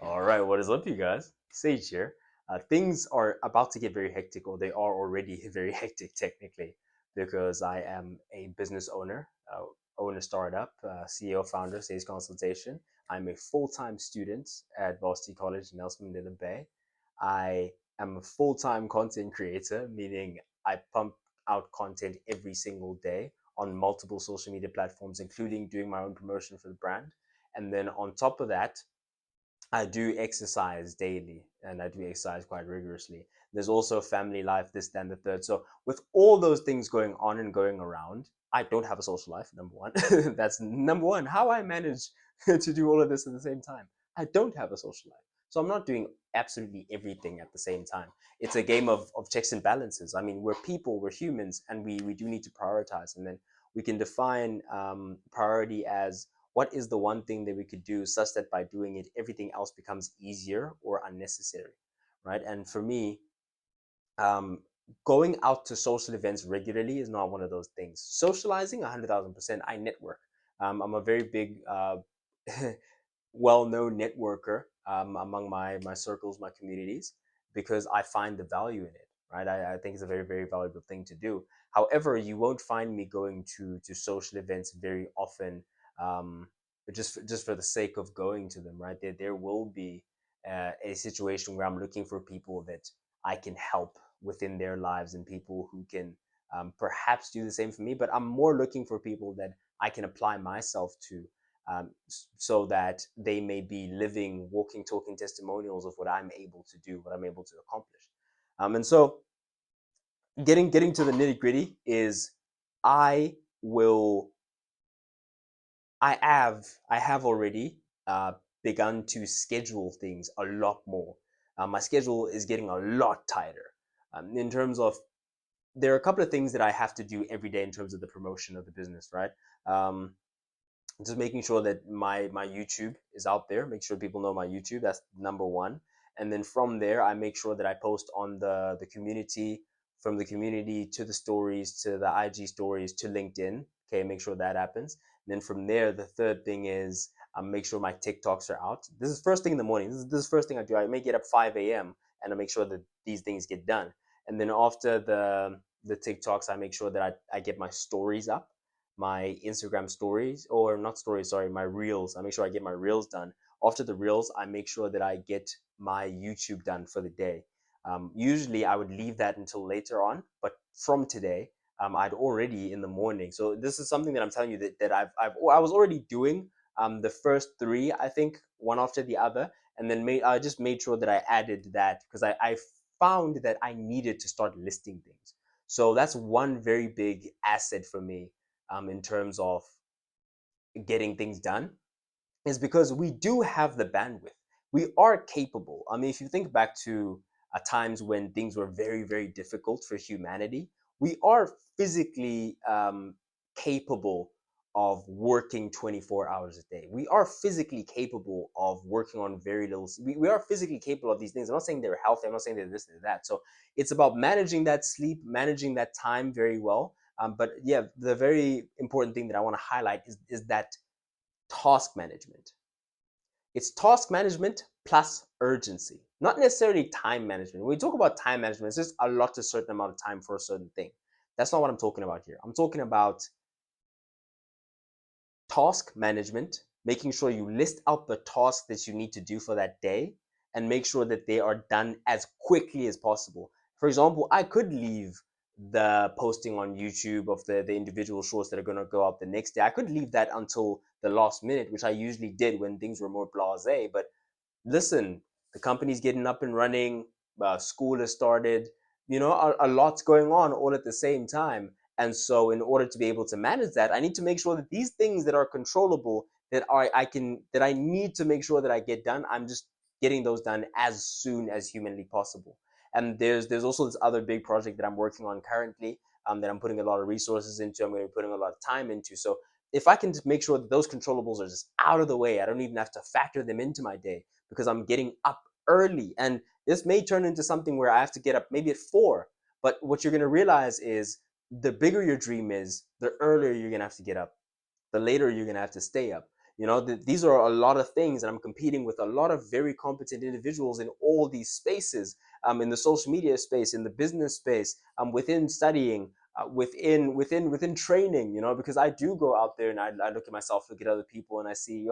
All right, what is up, you guys? Sage here. Things are about to get very hectic, or they are already very hectic technically, because I am a business owner, own a startup, CEO, founder, Sage Consultation. I'm a full-time student at Varsity College in Nelson Mandela Bay. I am a full-time content creator, meaning I pump out content every single day on multiple social media platforms, including doing my own promotion for the brand. And then on top of that, I do exercise daily and I do exercise quite rigorously. There's also family life, this, then the third. So, with all those things going on and going around, I don't have a social life, number one. That's number one. How I manage to do all of this at the same time. I don't have a social life. So, I'm not doing absolutely everything at the same time. It's a game of checks and balances. I mean, we're people, we're humans, and we do need to prioritize. And then we can define priority as what is the one thing that we could do such that by doing it, everything else becomes easier or unnecessary, right? And for me, um, going out to social events regularly is not one of those things. Socializing, 100,000%. I network. I'm a very big, well-known networker among my circles, my communities, because I find the value in it. Right, I think it's a very, very valuable thing to do. However, you won't find me going to social events very often, um, but just for the sake of going to them. Right, there will be a situation where I'm looking for people that I can help within their lives and people who can perhaps do the same for me. But I'm more looking for people that I can apply myself to, so that they may be living, walking, talking testimonials of what I'm able to do, what I'm able to accomplish. And so, getting to the nitty gritty is, I will, I have already begun to schedule things a lot more. My schedule is getting a lot tighter, in terms of, there are a couple of things that I have to do every day in terms of the promotion of the business, right? Um, just making sure that my YouTube is out there, make sure people know my YouTube. That's number one. And then from there, I make sure that I post on the community, from the community to the stories, to the IG stories, to LinkedIn. Okay, make sure that happens. And then from there, the third thing is, make sure my TikToks are out. This is first thing in the morning. This is the first thing I do. I may get up 5 a.m. and I make sure that these things get done. And then after the TikToks, I make sure that I get my stories up, my Instagram stories, or not stories, sorry, my reels. I make sure I get my reels done. After the reels, I make sure that I get my YouTube done for the day. Usually, I would leave that until later on, but from today, I'd already in the morning. So this is something that I'm telling you that I was already doing the first three, I think, one after the other, and then I just made sure that I added that because I found that I needed to start listing things. So that's one very big asset for me, in terms of getting things done, is because we do have the bandwidth. We are capable. I mean, if you think back to times when things were very, very difficult for humanity, we are physically capable of working 24 hours a day. We are physically capable of working on very little. We are physically capable of these things. I'm not saying they're healthy. I'm not saying they're this or that. So it's about managing that sleep, managing that time very well. But yeah, the very important thing that I want to highlight is that task management. It's task management plus urgency, not necessarily time management. When we talk about time management, it's just allot a certain amount of time for a certain thing. That's not what I'm talking about here. I'm talking about task management, making sure you list out the tasks that you need to do for that day and make sure that they are done as quickly as possible. For example, I could leave the posting on YouTube of the individual shorts that are going to go up the next day. I could leave that until the last minute, which I usually did when things were more blasé. But listen, the company's getting up and running, school has started, a lot's going on all at the same time. And so, in order to be able to manage that, I need to make sure that these things that are controllable, that I need to make sure that I get done, I'm just getting those done as soon as humanly possible. And there's also this other big project that I'm working on currently, that I'm putting a lot of resources into. I'm going to be putting a lot of time into. So if I can just make sure that those controllables are just out of the way, I don't even have to factor them into my day because I'm getting up early. And this may turn into something where I have to get up maybe at 4. But what you're going to realize is, the bigger your dream is, the earlier you're going to have to get up, the later you're going to have to stay up. These are a lot of things, and I'm competing with a lot of very competent individuals in all these spaces, in the social media space, in the business space, within studying, within training, because I do go out there and I look at myself, look at other people, and I see,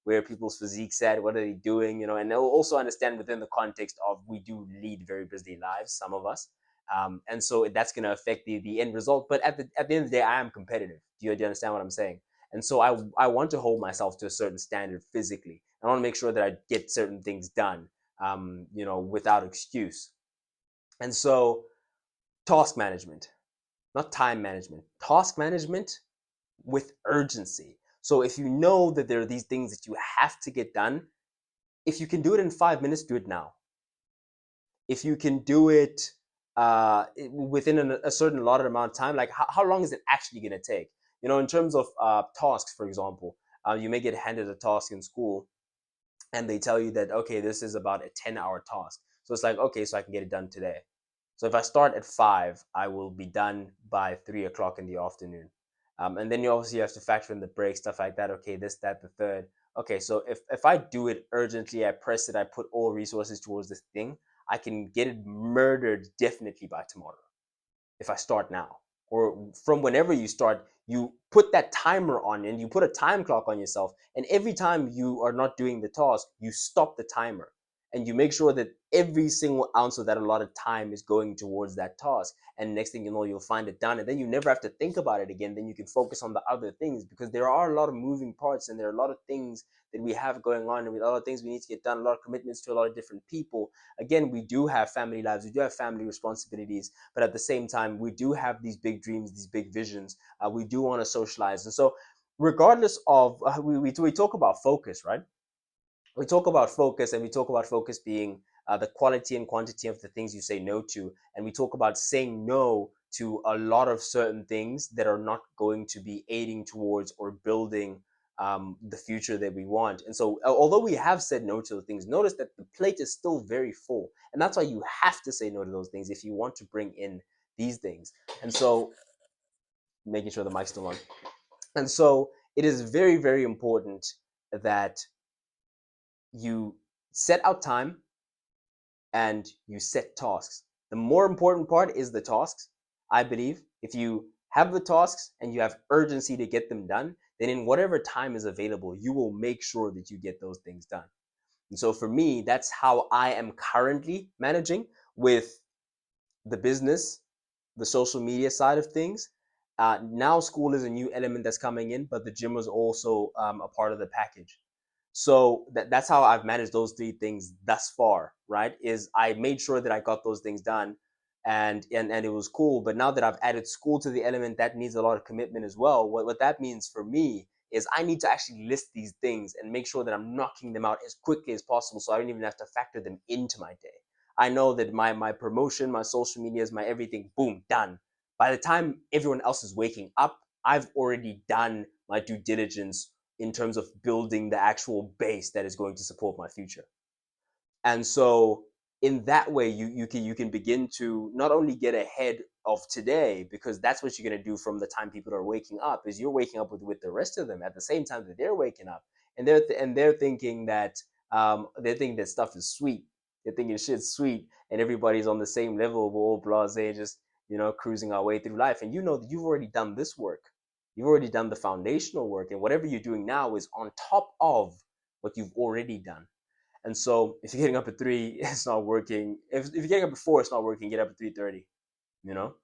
where people's physiques at, what are they doing, and they'll also understand within the context of we do lead very busy lives, some of us, and so that's going to affect the end result. But at the end of the day, I am competitive. Do you understand what I'm saying? And so I want to hold myself to a certain standard physically. I want to make sure that I get certain things done, without excuse. And so task management, not time management, task management with urgency. So if you know that there are these things that you have to get done, if you can do it in 5 minutes, do it now. If you can do it within a certain allotted amount of time, like how long is it actually going to take? In terms of tasks, for example, you may get handed a task in school and they tell you that, okay, this is about a 10-hour task. So it's like, okay, so I can get it done today. So if I start at 5, I will be done by 3 o'clock in the afternoon. And then you obviously have to factor in the break, stuff like that. Okay, this, that, the third. Okay, so if I do it urgently, I press it, I put all resources towards this thing, I can get it murdered definitely by tomorrow if I start now. Or from whenever you start, you put that timer on and you put a time clock on yourself. And every time you are not doing the task, you stop the timer and you make sure that every single ounce of that allotted time is going towards that task. And next thing you know, you'll find it done. And then you never have to think about it again. Then you can focus on the other things, because there are a lot of moving parts and there are a lot of things that we have going on, and a lot of things we need to get done, a lot of commitments to a lot of different people. Again, we do have family lives, we do have family responsibilities, but at the same time, we do have these big dreams, these big visions. We do want to socialize. And so, regardless of, we talk about focus, right? We talk about focus, and we talk about focus being the quality and quantity of the things you say no to. And we talk about saying no to a lot of certain things that are not going to be aiding towards or building the future that we want. And so, although we have said no to the things, notice that the plate is still very full. And that's why you have to say no to those things if you want to bring in these things. And so, making sure the mic's still on. And so, it is very, very important that you set out time and you set tasks. The more important part is the tasks, I believe. If you have the tasks and you have urgency to get them done, then in whatever time is available, you will make sure that you get those things done. And so for me, that's how I am currently managing with the business, the social media side of things. Now school is a new element that's coming in, but the gym was also a part of the package. So that's how I've managed those three things thus far, right? Is I made sure that I got those things done, and it was cool. But now that I've added school to the element, that needs a lot of commitment as well. What that means for me is I need to actually list these things and make sure that I'm knocking them out as quickly as possible, so I don't even have to factor them into my day. I know that my promotion, my social medias, my everything, boom, done. By the time everyone else is waking up, I've already done my due diligence in terms of building the actual base that is going to support my future. And so in that way, you can begin to not only get ahead of today, because that's what you're going to do from the time people are waking up, is you're waking up with the rest of them at the same time that they're waking up, and they're thinking that stuff is sweet. They're thinking shit's sweet, and everybody's on the same level. We're all blasé, just cruising our way through life. And you know that you've already done this work. You've already done the foundational work, and whatever you're doing now is on top of what you've already done. And so if you're getting up at 3, it's not working. If you're getting up at 4, it's not working. Get up at 3:30. You know,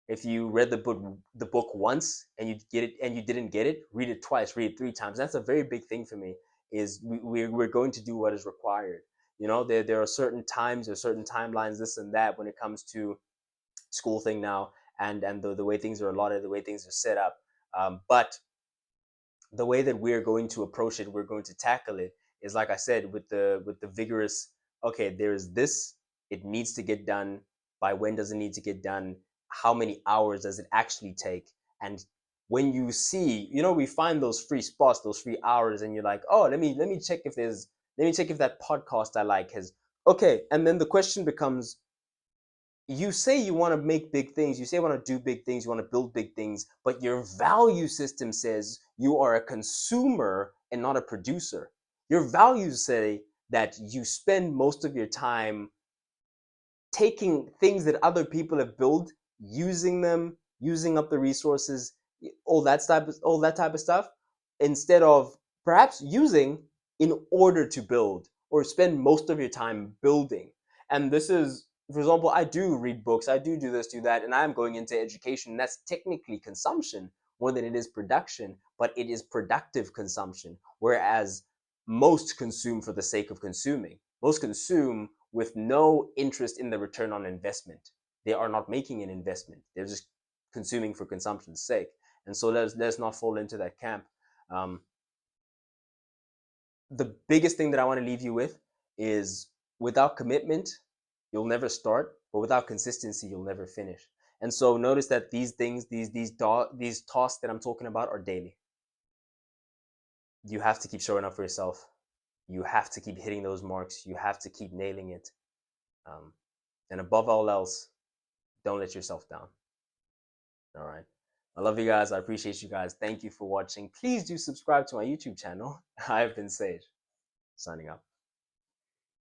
if you read the book once and you get it and you didn't get it, read it twice, read it 3 times. That's a very big thing for me. Is we're going to do what is required. There are certain times, there are certain timelines, this and that, when it comes to school thing now, and the way things are allotted, the way things are set up. But the way that we're going to approach it, we're going to tackle it, is like I said, with the vigorous. Okay, there's this. It needs to get done. By when does it need to get done? How many hours does it actually take? And when you see, we find those free spots, those free hours, and you're like, oh, let me check if there's, let me check if that podcast I like has. Okay, and then the question becomes, you say you want to make big things, you say you want to do big things, you want to build big things, but your value system says you are a consumer and not a producer. Your values say that you spend most of your time taking things that other people have built, using them, using up the resources, all that type of stuff, instead of perhaps using in order to build, or spend most of your time building. And this is, for example, I do read books, I do this, do that, and I'm going into education. That's technically consumption more than it is production, but it is productive consumption. Whereas most consume for the sake of consuming. Most consume with no interest in the return on investment. They are not making an investment. They're just consuming for consumption's sake. And so let's not fall into that camp. Um, the biggest thing that I want to leave you with is, without commitment, you'll never start, but without consistency, you'll never finish. And so notice that these things, these tasks that I'm talking about are daily. You have to keep showing up for yourself. You have to keep hitting those marks. You have to keep nailing it. Um, and above all else, don't let yourself down. All right. I love you guys. I appreciate you guys. Thank you for watching. Please do subscribe to my YouTube channel. I've been Sage, signing up.